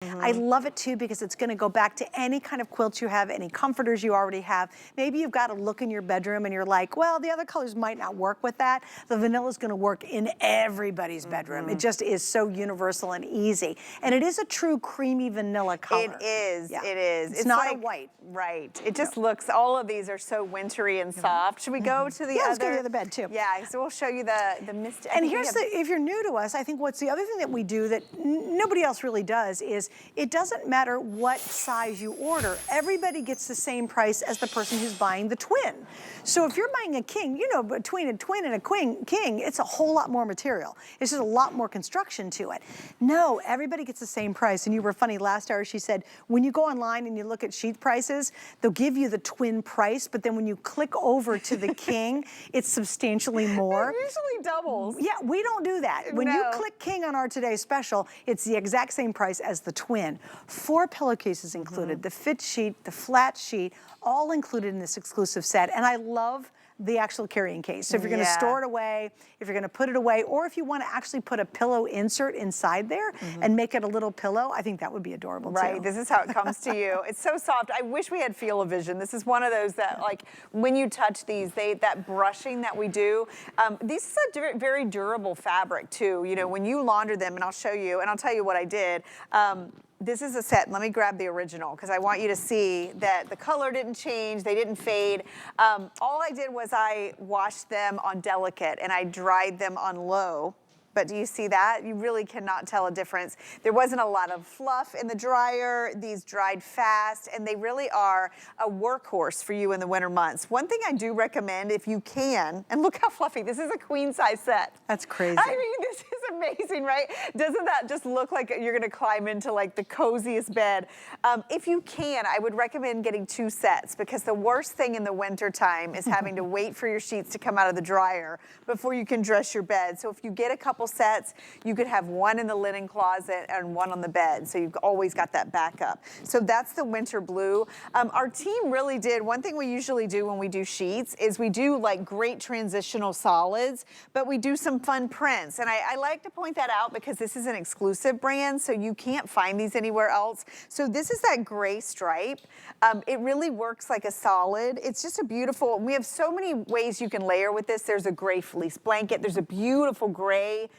I love it too because it's going to go back to any kind of quilts you have, any comforters you already have. Maybe you've got a look in your bedroom and you're like, well, the other colors might not work with that. The vanilla is going to work in everybody's bedroom. It just is so universal and easy. And it is a true creamy vanilla color. It is, it is. It's not like a white. Right. It just looks, all of these are so wintry and soft. Should we go to the other? Let's go to the other bed too. Yeah, so we'll show you the mist. And here's if you're new to us, I think what's the other thing that we do that nobody else really does is it doesn't matter what size you order. Everybody gets the same price as the person who's buying the twin. So if you're buying a king, you know, between a twin and a king, it's a whole lot more material. It's just a lot more construction to it. No, everybody gets the same price. And you were funny last hour, she said, when you go online and you look at sheet prices, they'll give you the twin price, but then when you click over to the king, it's substantially more. It usually doubles. Yeah, we don't do that. When you click king on our Today Special, it's the exact same price as the twin. 4 pillowcases included, the fit sheet, the flat sheet, all included in this exclusive set. And I love the actual carrying case. So if you're gonna store it away, if you're gonna put it away, or if you wanna actually put a pillow insert inside there and make it a little pillow, I think that would be adorable too. Right, this is how it comes to you. It's so soft. I wish we had feel-o-vision. This is one of those that, like, when you touch these, that brushing that we do, this is a very durable fabric too. You know, when you launder them, and I'll show you, and I'll tell you what I did. This is a set. Let me grab the original because I want you to see that the color didn't change, they didn't fade. All I did was I washed them on delicate and I dried them on low. But do you see that? You really cannot tell a difference. There wasn't a lot of fluff in the dryer. These dried fast, and they really are a workhorse for you in the winter months. One thing I do recommend, if you can, and look how fluffy, this is a queen size set. That's crazy. I mean, this is amazing, right? Doesn't that just look like you're gonna climb into like the coziest bed? If you can, I would recommend getting 2 sets because the worst thing in the winter time is having to wait for your sheets to come out of the dryer before you can dress your bed. So if you get a couple sets, you could have one in the linen closet and one on the bed. So you've always got that backup. So that's the winter blue. Our team really did, one thing we usually do when we do sheets is we do like great transitional solids, but we do some fun prints. And I like to point that out because this is an exclusive brand, so you can't find these anywhere else. So this is that gray stripe. It really works like a solid. It's just a beautiful, we have so many ways you can layer with this. There's a gray fleece blanket. There's a beautiful gray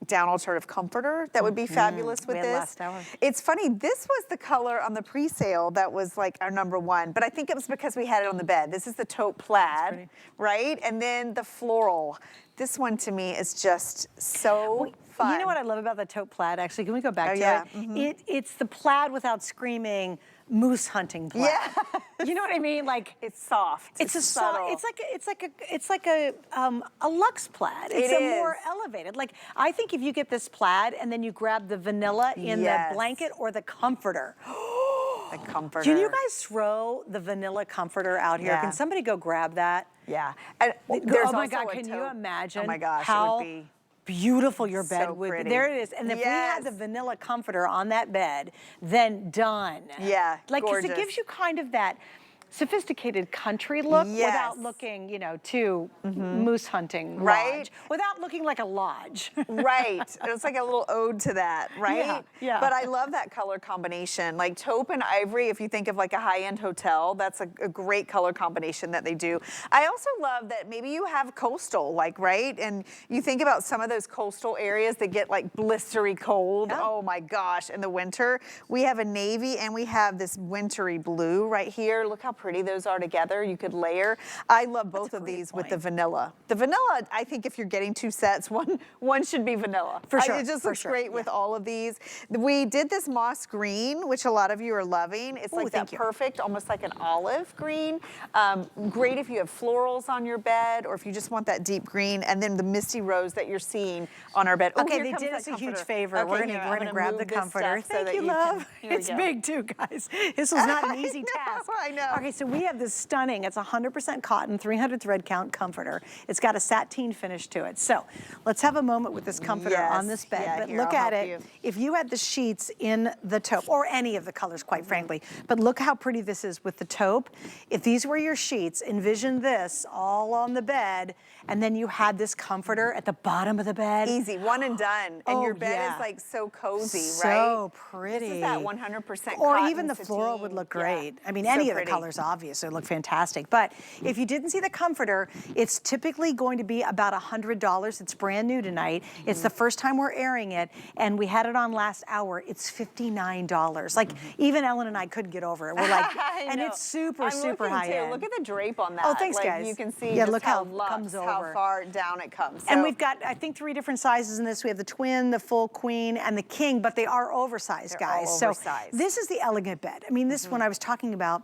down alternative comforter that would be fabulous with this. Last hour. It's funny, this was the color on the pre-sale that was like our #1, but I think it was because we had it on the bed. This is the taupe plaid, right? And then the floral. This one to me is just so fun. You know what I love about the taupe plaid, actually? Can we go back to it? It's the plaid without screaming moose hunting plaid. Yeah. You know what I mean? Like it's soft. It's a subtle. it's like a luxe plaid. It's more elevated. Like I think if you get this plaid and then you grab the vanilla in the blanket or the comforter. The comforter. Can you guys throw the vanilla comforter out here? Yeah. Can somebody go grab that? Yeah. And oh my God, can you imagine oh my gosh, how it would be beautiful your bed would be. pretty. There it is. And if we had the vanilla comforter on that bed, then done. Yeah, like, because gorgeous. it gives you kind of that sophisticated country look without looking, you know, too moose hunting lodge. Without looking like a lodge. Right. It's like a little ode to that, right? Yeah. But I love that color combination. Like taupe and ivory, if you think of like a high-end hotel, that's a great color combination that they do. I also love that maybe you have coastal, like, right? And you think about some of those coastal areas that get like blistery cold. Yeah. Oh my gosh, in the winter. We have a navy and we have this wintry blue right here. Look how pretty those are together. You could layer. I love both of these with the vanilla. The vanilla, I think if you're getting 2 sets, one should be vanilla. For sure. It just looks great with all of these. We did this moss green, which a lot of you are loving. It's like that perfect, almost like an olive green. Great if you have florals on your bed or if you just want that deep green. And then the misty rose that you're seeing on our bed. Okay, they did us a huge favor. Okay, we're gonna grab the comforter. So Thank you, love. It's big too, guys. This was not an easy task. I know. Okay, so we have this stunning, it's 100% cotton, 300 thread count comforter. It's got a sateen finish to it. So let's have a moment with this comforter on this bed. Yeah, but here, look I'll at help it. you. If you had the sheets in the taupe, or any of the colors, quite frankly, but look how pretty this is with the taupe. If these were your sheets, envision this all on the bed, and then you had this comforter at the bottom of the bed. Easy, one and done. And your bed is like so cozy, right? So pretty. This is that 100% Or cotton even the sateen. floral would look great. Yeah. I mean, So any of the pretty. colors obviously look fantastic. But if you didn't see the comforter, it's typically going to be about $100. It's brand new tonight. It's the first time we're airing it, and we had it on last hour. It's $59. Like, even Ellen and I couldn't get over it. We're like, and it's super, super high end. Look at the drape on that. Oh, thanks, like, guys. You can see Yeah, just look how how it luxe, comes how over. far down it comes. And So- we've got, I think, 3 different sizes in this. We have the twin, the full queen, and the king, but they are oversized, They're all guys. oversized. So this is the elegant bed. I mean, this one I was talking about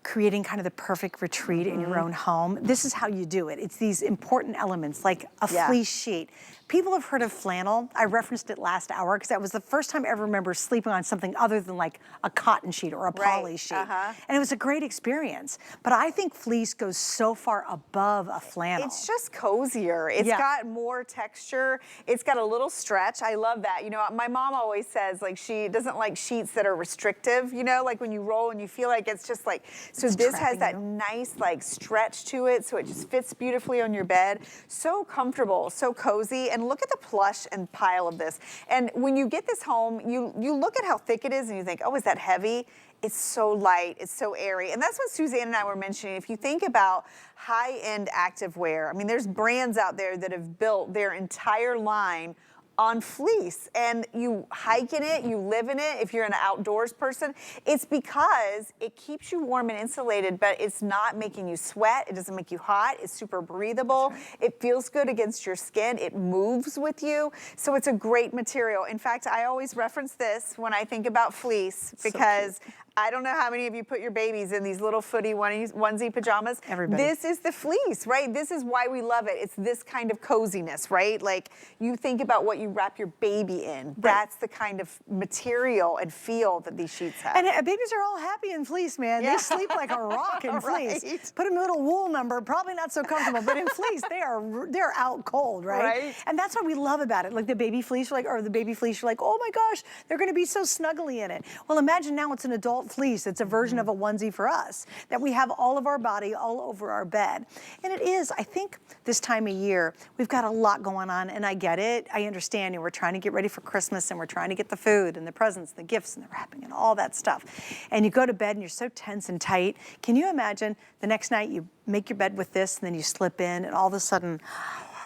creating kind of the perfect retreat in your own home. This is how you do it. It's these important elements like a fleece sheet. People have heard of flannel. I referenced it last hour because that was the first time I ever remember sleeping on something other than like a cotton sheet or a poly sheet. And it was a great experience. But I think fleece goes so far above a flannel. It's just cozier. It's got more texture. It's got a little stretch. I love that. You know, my mom always says like she doesn't like sheets that are restrictive, you know, like when you roll and you feel like it's just like, so this has that nice like stretch to it, so it just fits beautifully on your bed. So comfortable, so cozy. And look at the plush and pile of this. And when you get this home, you look at how thick it is and you think, oh, is that heavy? It's so light, it's so airy. And that's what Suzanne and I were mentioning. If you think about high-end activewear, I mean, there's brands out there that have built their entire line on fleece, and you hike in it, you live in it. If you're an outdoors person, it's because it keeps you warm and insulated, but it's not making you sweat. It doesn't make you hot. It's super breathable. It feels good against your skin. It moves with you. So it's a great material. In fact, I always reference this when I think about fleece because I don't know how many of you put your babies in these little footy onesie pajamas. Everybody. This is the fleece, right? This is why we love it. It's this kind of coziness, right? Like you think about what you wrap your baby in. That's the kind of material and feel that these sheets have. And babies are all happy in fleece, man. They sleep like a rock in fleece. Put them in a little wool number, probably not so comfortable, but in fleece, they're out cold, right? And that's what we love about it. Like the baby fleece, or the baby fleece, you're like, oh my gosh, they're gonna be so snuggly in it. Well, imagine now it's an adult fleece. It's a version of a onesie for us, that we have all of our body all over our bed. And it is, I think this time of year, we've got a lot going on, and I get it, I understand, and we're trying to get ready for Christmas, and we're trying to get the food and the presents, and the gifts and the wrapping and all that stuff. And you go to bed and you're so tense and tight. Can you imagine the next night you make your bed with this and then you slip in and all of a sudden,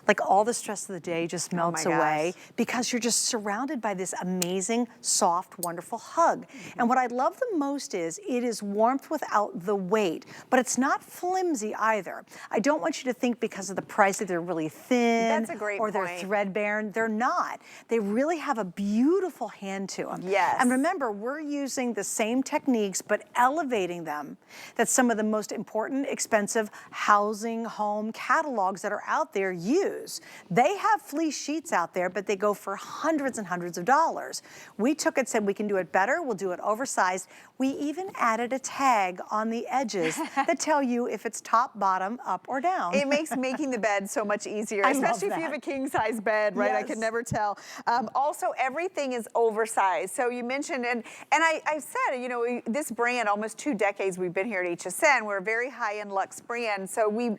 like all the stress of the day just melts away because you're just surrounded by this amazing, soft, wonderful hug. And what I love the most is it is warmth without the weight, but it's not flimsy either. I don't want you to think because of the price that they're really thin or they're threadbare. They're not. They really have a beautiful hand to them. And remember, we're using the same techniques, but elevating them. That's some of the most important, expensive housing, home catalogs that are out there use. They have fleece sheets out there, but they go for hundreds and hundreds of dollars. We took it, said we can do it better, we'll do it oversized. We even added a tag on the edges that tell you if it's top, bottom, up, or down. It makes making the bed so much easier, especially if you have a king size bed, right? I can never tell. Also, everything is oversized. So you mentioned, and I said, you know, this brand, almost 2 decades we've been here at HSN, we're a very high-end luxe brand. So we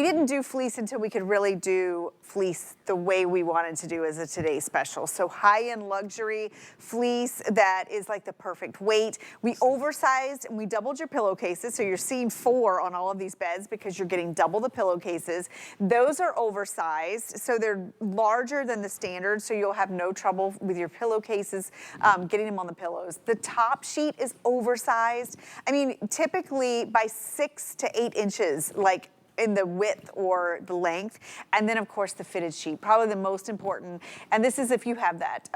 didn't do fleece until we could really do fleece the way we wanted to do as a Today Special. So high-end luxury fleece that is like the perfect weight. We oversized and we doubled your pillowcases. So you're seeing 4 on all of these beds because you're getting double the pillowcases. Those are oversized. So they're larger than the standard. So you'll have no trouble with your pillowcases getting them on the pillows. The top sheet is oversized. I mean, typically by 6 to 8 inches, like in the width or the length. And then of course the fitted sheet, probably the most important. And this is if you have that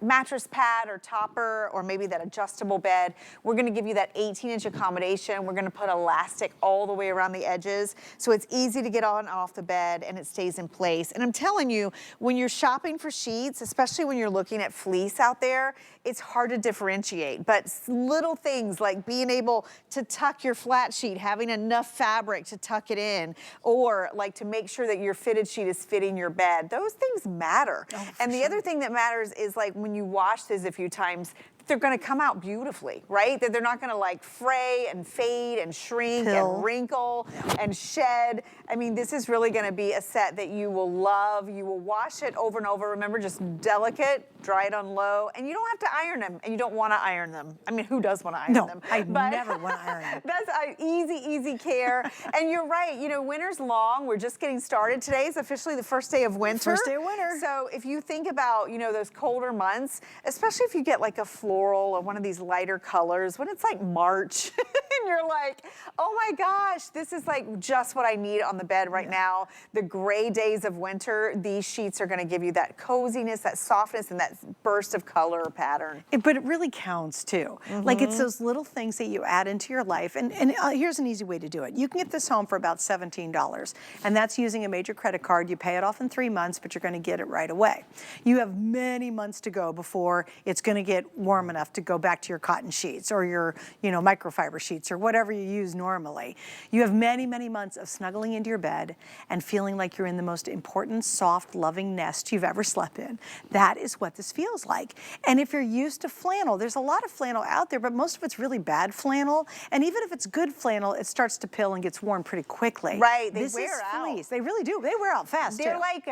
mattress pad or topper, or maybe that adjustable bed, we're gonna give you that 18-inch accommodation. We're gonna put elastic all the way around the edges, so it's easy to get on and off the bed and it stays in place. And I'm telling you, when you're shopping for sheets, especially when you're looking at fleece out there, it's hard to differentiate, but little things like being able to tuck your flat sheet, having enough fabric to tuck it in, or like to make sure that your fitted sheet is fitting your bed, those things matter. And the other thing that matters is like when you wash this a few times, they're gonna come out beautifully, right? That they're not gonna like fray and fade and shrink and wrinkle and shed. I mean, this is really gonna be a set that you will love. You will wash it over and over. Remember, just delicate, dry it on low, and you don't have to iron them, and you don't wanna iron them. I mean, who does wanna iron them? I never wanna iron them. That's easy, easy care. And you're right, you know, winter's long. We're just getting started. Today is officially the first day of winter. First day of winter. So if you think about, you know, those colder months, especially if you get like a floral or one of these lighter colors, when it's like March and you're like, oh my gosh, this is like just what I need on the bed right now. The gray days of winter, these sheets are gonna give you that coziness, that softness, and that burst of color or pattern. But it really counts too. Like it's those little things that you add into your life. And here's an easy way to do it. You can get this home for about $17, and that's using a major credit card. You pay it off in 3 months, but you're gonna get it right away. You have many months to go before it's gonna get warm enough to go back to your cotton sheets or your, you know, microfiber sheets or whatever you use normally. You have many, many months of snuggling into your bed and feeling like you're in the most important, soft, loving nest you've ever slept in. That is what this feels like. And if you're used to flannel, there's a lot of flannel out there, but most of it's really bad flannel. And even if it's good flannel, it starts to pill and gets worn pretty quickly. Right, they this wear is out. fleece. They really do. They wear out fast They're too. like,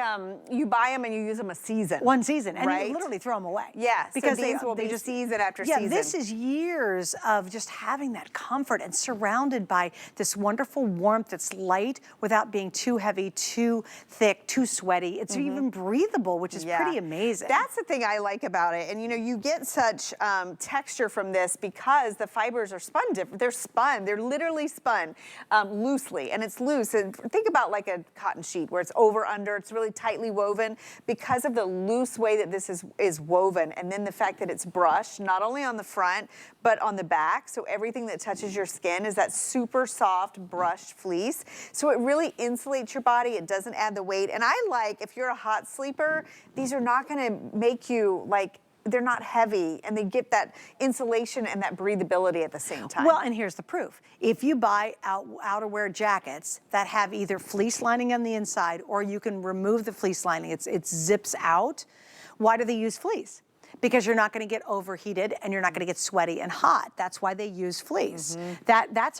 you buy them and you use them a season. One season, and right? you literally throw them away. Yeah, because so these will be just season after season. This is years of just having that comfort and surrounded by this wonderful warmth that's light without being too heavy, too thick, too sweaty. It's even breathable, which is pretty amazing. That's the thing I like about it. And you know, you get such texture from this because the fibers are spun different. They're spun, they're literally spun loosely, and it's loose. And think about like a cotton sheet where it's over, under, it's really tightly woven because of the loose way that this is woven. And then the fact that it's brushed, not only on the front, but on the back. So everything that touches your skin is that super soft brushed fleece. So it really insulates your body. It doesn't add the weight. And I like, if you're a hot sleeper, these are not gonna make you like, they're not heavy, and they get that insulation and that breathability at the same time. Well, and here's the proof. If you buy outerwear jackets that have either fleece lining on the inside or you can remove the fleece lining, it zips out, why do they use fleece? Because you're not going to get overheated and you're not going to get sweaty and hot. That's why they use fleece. That's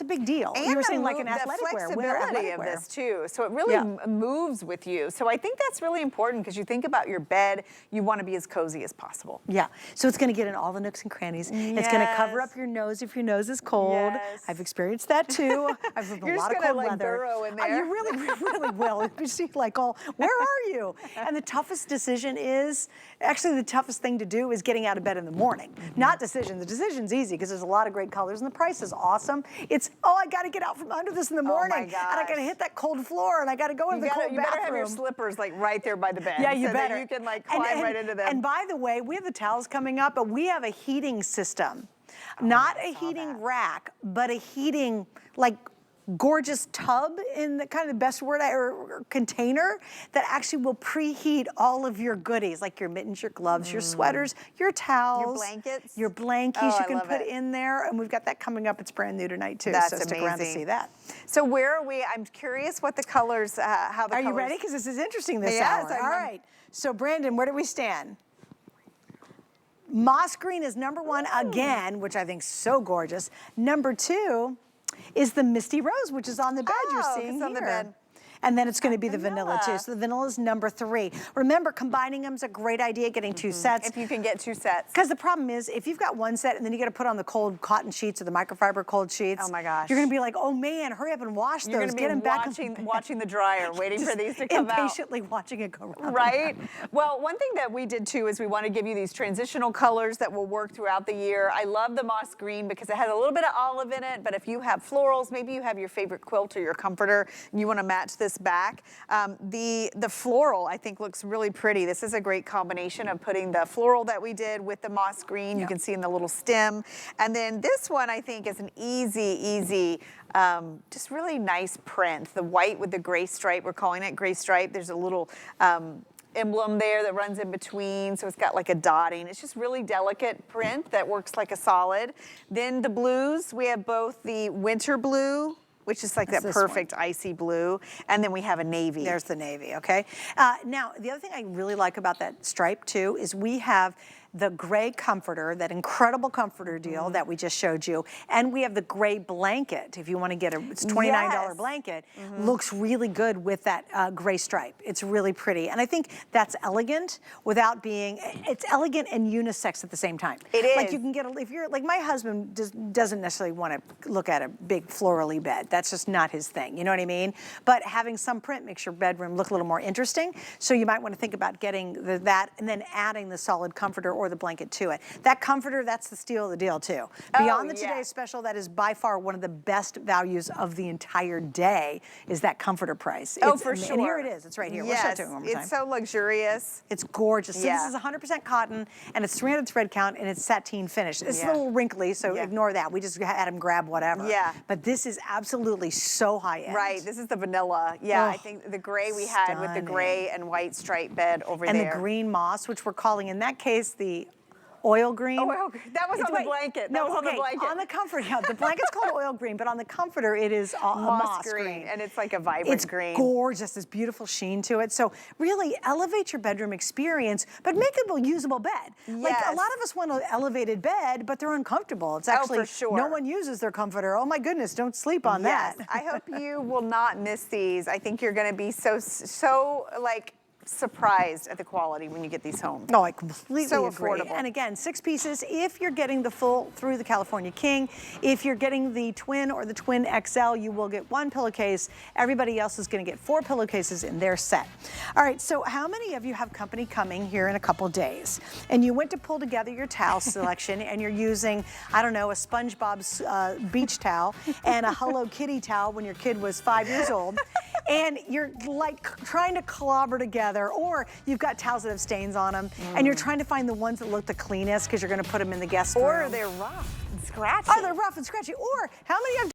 a big deal. And you were saying like an athletic the wear. flexibility of this too. So it really moves with you. So I think that's really important because you think about your bed, you want to be as cozy as possible. Yeah. So it's going to get in all the nooks and crannies. It's going to cover up your nose if your nose is cold. I've experienced that too. I've lived a lot of cold weather. Burrow in there. You really will. You see like all, where are you? And the toughest decision is, actually the toughest thing to do is getting out of bed in the morning. Not decision. The decision's easy because there's a lot of great colors and the price is awesome. It's, oh, I got to get out from under this in the morning. Oh my gosh. And I got to hit that cold floor and I got to go into the cold bathroom. You better have your slippers like right there by the bed. Yeah, you so better. That you can like climb right into them. And by the way, we have the towels coming up, but we have a heating system. Not a heating rack, but a heating, like, gorgeous tub in the kind of the best word or container that actually will preheat all of your goodies, like your mittens, your gloves, your sweaters, your towels, your blankets, your blankies you can put in there, and we've got that coming up. It's brand new tonight too. That's so stick amazing. around to see that. So where are we? I'm curious what the colors, how the Are colors. you ready? Because this is interesting this Yes, hour. All right. So Brandon, where do we stand? Moss green is number one again, which I think is so gorgeous. Number two is the Misty Rose, which is on the bed you're seeing here. On the bed. And then it's going to be the vanilla too. So the vanilla is number 3. Remember, combining them is a great idea, getting 2 sets. If you can get 2 sets. Because the problem is, if you've got 1 set and then you got to put on the cold cotton sheets or the microfiber cold sheets. Oh my gosh. You're going to be like, oh man, hurry up and wash those. You're going to be watching the dryer, waiting for these to come out. Impatiently watching it go around. Right? Well, one thing that we did too is we want to give you these transitional colors that will work throughout the year. I love the moss green because it has a little bit of olive in it, but if you have florals, maybe you have your favorite quilt or your comforter, and you want to match this this back. The floral, I think, looks really pretty. This is a great combination of putting the floral that we did with the moss green. You can see in the little stem. And then this one, I think, is an easy, just really nice print. The white with the gray stripe, we're calling it gray stripe. There's a little emblem there that runs in between, so it's got like a dotting. It's just really delicate print that works like a solid. Then the blues, we have both the winter blue, which is like that perfect icy blue, and then we have a navy. There's the navy, okay? Now, the other thing I really like about that stripe too is we have the gray comforter, that incredible comforter deal that we just showed you, and we have the gray blanket. If you want to get it's $29 blanket, looks really good with that gray stripe. It's really pretty, and I think that's elegant without being, it's elegant and unisex at the same time. It is. Like you can get, if you're, like my husband doesn't necessarily want to look at a big florally bed. That's just not his thing, you know what I mean? But having some print makes your bedroom look a little more interesting, so you might want to think about getting that and then adding the solid comforter or the blanket to it. That comforter, that's the steal of the deal too. Beyond the today's special, that is by far one of the best values of the entire day is that comforter price. For sure. And here it is. It's right here. Yes, We'll show it to you one more time. it's so luxurious. It's gorgeous. So this is 100% cotton, and it's 300 thread count, and it's sateen finish. It's a little wrinkly, so ignore that. We just had him grab whatever. But this is absolutely so high end. Right, this is the vanilla. Yeah, I think the gray we had with the gray and white stripe bed over there. And the green moss, which we're calling in that case the oil green. That was on the blanket. That was on the blanket. On the comforter, the blanket's called oil green, but on the comforter it is moss green. And it's like a vibrant green. It's gorgeous, this beautiful sheen to it. So really elevate your bedroom experience, but make it a usable bed. Like a lot of us want an elevated bed, but they're uncomfortable. It's actually, for sure. No one uses their comforter. Oh my goodness, don't sleep on that. I hope you will not miss these. I think you're gonna be so like, surprised at the quality when you get these home. No, I completely so agree. Affordable. And again, 6 pieces if you're getting the full through the California King. If you're getting the twin or the TwinXL, you will get 1 pillowcase. Everybody else is going to get 4 pillowcases in their set. All right, so how many of you have company coming here in a couple days? And you went to pull together your towel selection and you're using, I don't know, a SpongeBob's beach towel and a Hello Kitty towel when your kid was 5 years old. And you're like trying to clobber together, or you've got towels that have stains on them, and you're trying to find the ones that look the cleanest because you're going to put them in the guest room. Or they're rough and scratchy. Oh, they're rough and scratchy. Or how many of